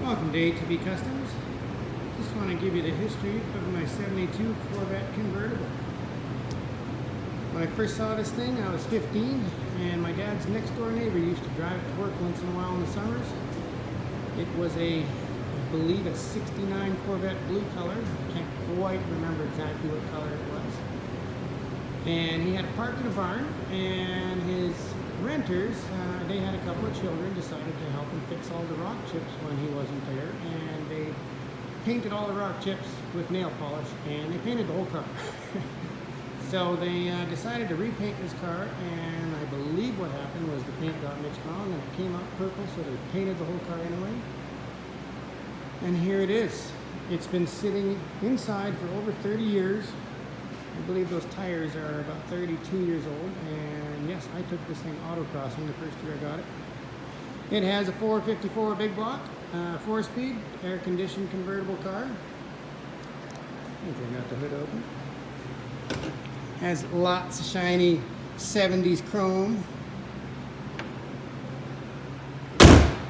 Welcome to ATV Customs. Just want to give you the history of my 72 Corvette convertible. When I first saw this thing, I was 15, and my dad's next door neighbor used to drive it to work once in a while in the summers. It was I believe a 69 Corvette blue color. I can't quite remember exactly what color it was. And he had it parked in a barn, and his renters, they had a couple of children, decided to help him fix all the rock chips when he wasn't there, and they painted all the rock chips with nail polish, and they painted the whole car. So they decided to repaint this car, and I believe what happened was the paint got mixed wrong and it came out purple, so they painted the whole car anyway. And here it is. It's been sitting inside for over 30 years. I believe those tires are about 32 years old, and yes, I took this thing autocrossing the first year I got it. It has a 454 big block, 4-speed, air-conditioned convertible car. I think I got the hood open. Has lots of shiny 70s chrome.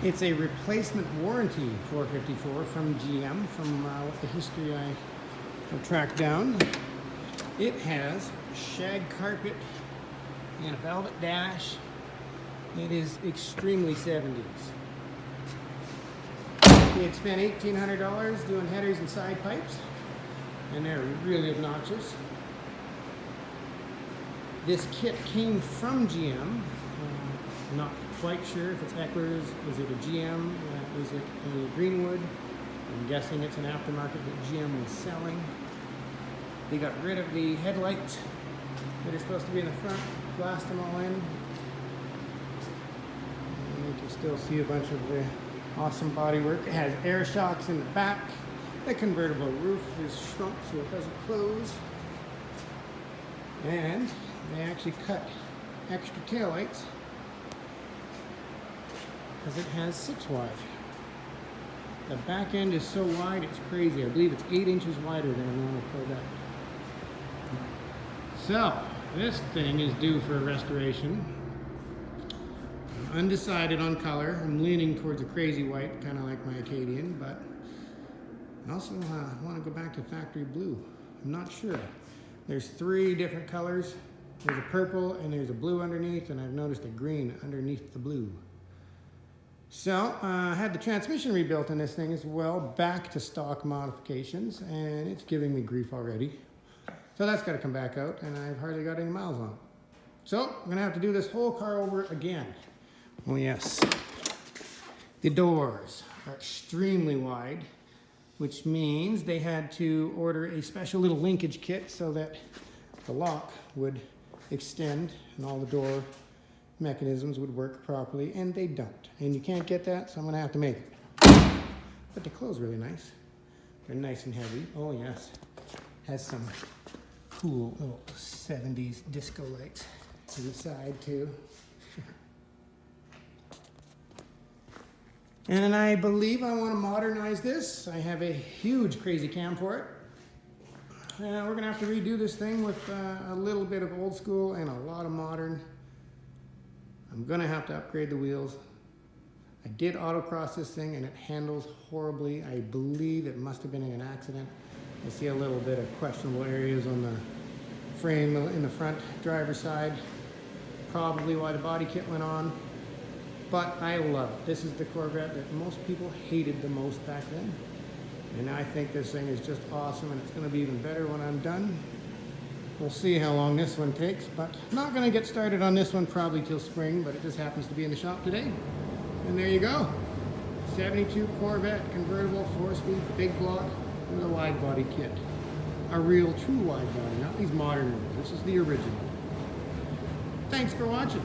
It's a replacement warranty 454 from GM, from what the history I have tracked down. It has shag carpet and a velvet dash. It is extremely 70s. We had spent $1,800 doing headers and side pipes, and they're really obnoxious. This kit came from GM. Not quite sure if it's Eckler's. Is it a GM? Is it a Greenwood? I'm guessing it's an aftermarket that GM was selling. They got rid of the headlights that are supposed to be in the front, blast them all in. And you can still see a bunch of the awesome bodywork. It has air shocks in the back. The convertible roof is shrunk so it doesn't close. And they actually cut extra taillights because it has 6 wide. The back end is so wide it's crazy. I believe it's 8 inches wider than a normal Corvette. So, this thing is due for a restoration. I'm undecided on color. I'm leaning towards a crazy white, kind of like my Acadian, but I also want to go back to factory blue. I'm not sure. There's 3 different colors. There's a purple and there's a blue underneath, and I've noticed a green underneath the blue. So I had the transmission rebuilt in this thing as well, back to stock modifications, and it's giving me grief already. So that's got to come back out, and I've hardly got any miles on it. So I'm going to have to do this whole car over again. Oh yes. The doors are extremely wide, which means they had to order a special little linkage kit so that the lock would extend and all the door mechanisms would work properly, and they don't. And you can't get that, so I'm going to have to make it. But they close really nice. They're nice and heavy. Oh yes. Has some cool little 70s disco lights to the side too. And I believe I want to modernize this. I have a huge crazy cam for it. We're going to have to redo this thing with a little bit of old school and a lot of modern. I'm going to have to upgrade the wheels. I did autocross this thing and it handles horribly. I believe it must have been in an accident. I see a little bit of questionable areas on the frame in the front driver's side. Probably why the body kit went on. But I love it. This is the Corvette that most people hated the most back then. And I think this thing is just awesome, and it's going to be even better when I'm done. We'll see how long this one takes, but I'm not going to get started on this one probably till spring, but it just happens to be in the shop today. And there you go. 72 Corvette convertible 4-speed big block with a wide body kit. A real true wide body, not these modern ones. This is the original. Thanks for watching.